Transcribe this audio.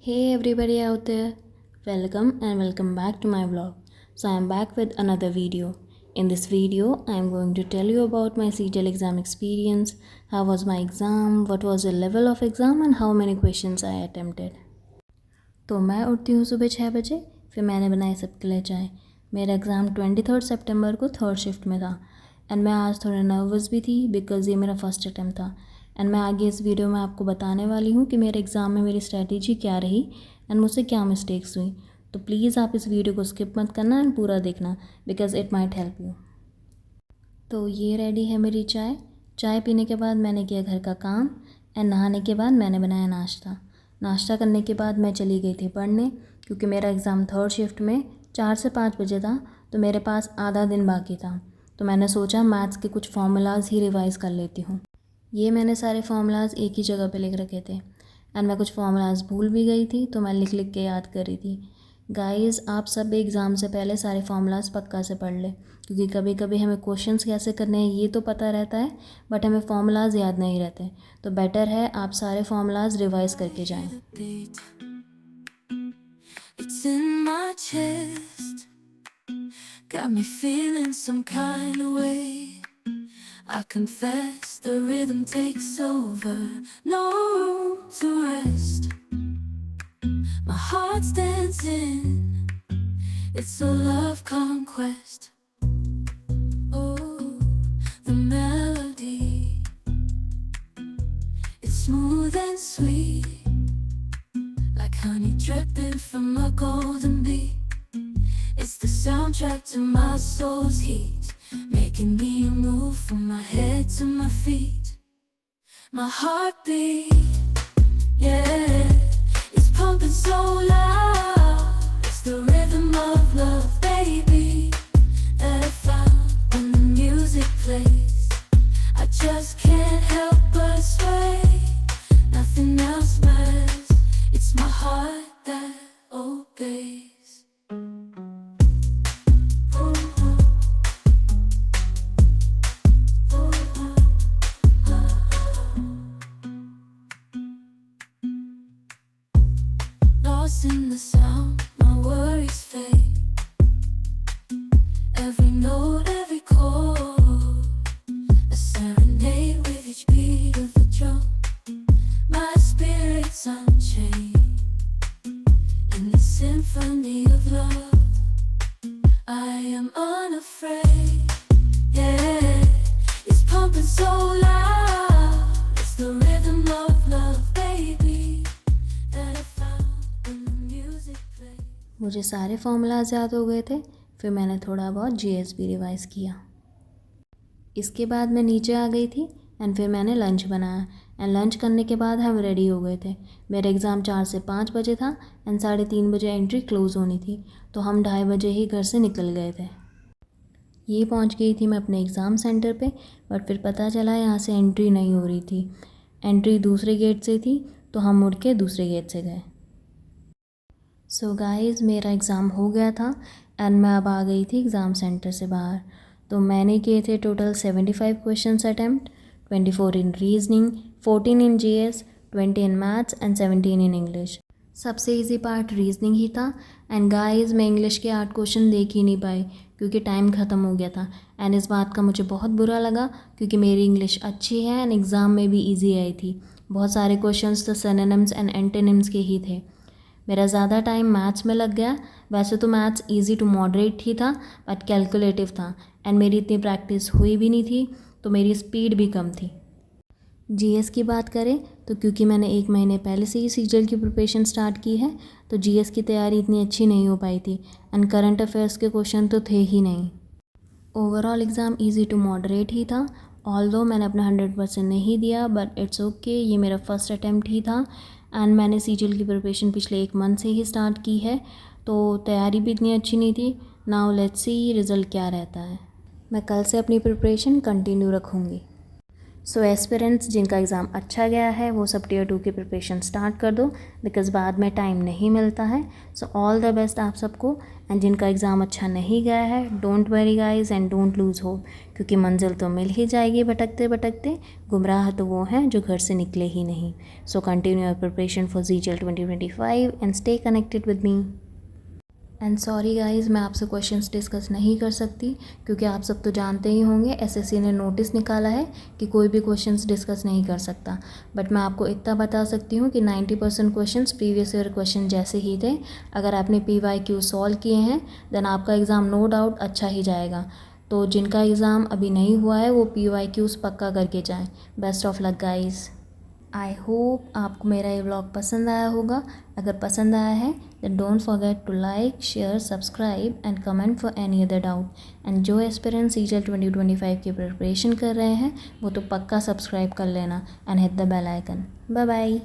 Hey everybody out there, welcome back to my vlog. So I am back with another video. In this video, I am going to tell you about my CGL exam experience, how was my exam, what was the level of exam and how many questions I attempted. तो मैं उठती हूँ सुबह 6 बजे, फिर मैंने बनाई सबके लिए चाय। मेरा एग्ज़ाम 23 सितंबर को 3rd शिफ्ट में था एंड मैं आज थोड़ा नर्वस भी थी बिकॉज़ ये मेरा फर्स्ट अटैम्प्ट था। एंड मैं आगे इस वीडियो में आपको बताने वाली हूँ कि मेरे एग्ज़ाम में मेरी स्ट्रैटेजी क्या रही एंड मुझसे क्या मिस्टेक्स हुई। तो प्लीज़ आप इस वीडियो को स्किप मत करना एंड पूरा देखना because it might help you. तो ये रेडी है मेरी चाय। चाय पीने के बाद मैंने किया घर का काम एंड नहाने के बाद मैंने बनाया नाश्ता करने के बाद मैं चली गई थी पढ़ने क्योंकि मेरा एग्ज़ाम 3rd शिफ्ट में 4 से 5 बजे था, तो मेरे पास आधा दिन बाकी था। तो मैंने सोचा मैथ्स के कुछ फार्मूलाज ही रिवाइज़ कर लेती हूँ। ये मैंने सारे फार्मूलाज एक ही जगह पे लिख रखे थे एंड मैं कुछ फार्मूलाज भूल भी गई थी, तो मैं लिख के याद कर रही थी। गाइज़, आप सब एग्ज़ाम से पहले सारे फार्मूलाज पक्का से पढ़ लें क्योंकि कभी कभी हमें क्वेश्चंस कैसे करने हैं ये तो पता रहता है बट हमें फार्मूलाज याद नहीं रहते। तो बेटर है आप सारे फार्मूलाज रिवाइज़ करके जाएं। It's in my chest, got me feeling some kind of way. I confess the rhythm takes over, no room to rest. My heart's dancing, it's a love conquest. Oh, the melody, it's smooth and sweet, like honey dripping from a golden bee. It's the soundtrack to my soul's heat, making me move from my head to my feet. My heartbeat, yeah, it's pumping so loud. It's the rhythm of love, baby, that I found when the music plays. I just can't help but sway. Nothing else matters. It's my heart that obeys. Lost in the sound, my worries fade. Every note, every chord, a serenade with each beat of the drum. My spirit's unchained in the symphony of love. I am unafraid, yeah, it's pumping so loud. It's the rhythm of love, baby, that I found when the music plays. मुझे सारे formulas याद हो गए थे, फिर मैंने थोड़ा बहुत जीएस भी रिवाइज़ किया। इसके बाद मैं नीचे आ गई थी एंड फिर मैंने लंच बनाया एंड लंच करने के बाद हम रेडी हो गए थे। मेरा एग्ज़ाम 4 से 5 बजे था एंड 3:30 बजे एंट्री क्लोज़ होनी थी, तो हम 2:30 बजे ही घर से निकल गए थे। ये पहुंच गई थी मैं अपने एग्ज़ाम सेंटर पे, बट फिर पता चला यहाँ से एंट्री नहीं हो रही थी। एंट्री दूसरे गेट से थी, तो हम मुड़ के दूसरे गेट से गए। सो गाइज़, मेरा एग्ज़ाम हो गया था एंड मैं अब आ गई थी एग्ज़ाम सेंटर से बाहर। तो मैंने किए थे total 75 questions attempt, 24 in reasoning, 14 in GS, 20 in maths and 17 in English. सबसे इजी पार्ट रीजनिंग ही था एंड गाइज़ मैं इंग्लिश के 8 क्वेश्चन देख ही नहीं पाई क्योंकि टाइम ख़त्म हो गया था एंड इस बात का मुझे बहुत बुरा लगा क्योंकि मेरी इंग्लिश अच्छी है एंड एग्ज़ाम में भी ईजी आई थी। बहुत सारे क्वेश्चंस तो सिनोनिम्स एंड एंटोनिम्स के ही थे। मेरा ज़्यादा टाइम मैथ्स में लग गया। वैसे तो मैथ्स इजी टू मॉडरेट ही था बट कैलकुलेटिव था एंड मेरी इतनी प्रैक्टिस हुई भी नहीं थी, तो मेरी स्पीड भी कम थी। जीएस की बात करें तो क्योंकि मैंने 1 महीने पहले से ही सीजीएल की प्रिपरेशन स्टार्ट की है, तो जीएस की तैयारी इतनी अच्छी नहीं हो पाई थी एंड करंट अफेयर्स के क्वेश्चन तो थे ही नहीं। Overall exam easy to moderate ही था, ऑल्दो मैंने अपना 100% नहीं दिया बट इट्स ओके, ये मेरा फर्स्ट अटैम्प्ट ही था एंड मैंने सीजीएल की प्रिपरेशन पिछले 1 मंथ से ही स्टार्ट की है, तो तैयारी भी इतनी अच्छी नहीं थी। नाउ लेट्स सी रिज़ल्ट क्या रहता है। मैं कल से अपनी प्रिपरेशन कंटिन्यू रखूँगी। सो एस्पिरेंट्स जिनका एग्ज़ाम अच्छा गया है वो सब टियर 2 की प्रिपरेशन स्टार्ट कर दो, बिकॉज़ बाद में टाइम नहीं मिलता है। सो ऑल द बेस्ट आप सबको। एंड जिनका एग्ज़ाम अच्छा नहीं गया है, don't worry guys and don't lose hope, क्योंकि मंजिल तो मिल ही जाएगी भटकते भटकते। गुमराह तो वो हैं जो घर से निकले ही नहीं। So continue your preparation for CGL 2025 and stay connected with me. And sorry guys, मैं आपसे क्वेश्चंस डिस्कस नहीं कर सकती, क्योंकि आप सब तो जानते ही होंगे SSC ने नोटिस निकाला है कि कोई भी क्वेश्चंस डिस्कस नहीं कर सकता। बट मैं आपको इतना बता सकती हूँ कि 90% क्वेश्चंस प्रीवियस ईयर क्वेश्चन जैसे ही थे। अगर आपने PYQ सॉल्व किए हैं देन आपका एग्ज़ाम नो डाउट अच्छा ही जाएगा। तो जिनका एग्ज़ाम अभी नहीं हुआ है वो PYQs पक्का करके जाएँ। Best of luck guys. I hope आपको मेरा ये व्लॉग पसंद आया होगा। अगर पसंद आया है then don't forget to like, share, subscribe and comment for any other doubt. And जो एस्पिरेंट्स CGL 2025 की प्रिपरेशन कर रहे हैं वो तो पक्का सब्सक्राइब कर लेना and hit the bell icon. Bye bye.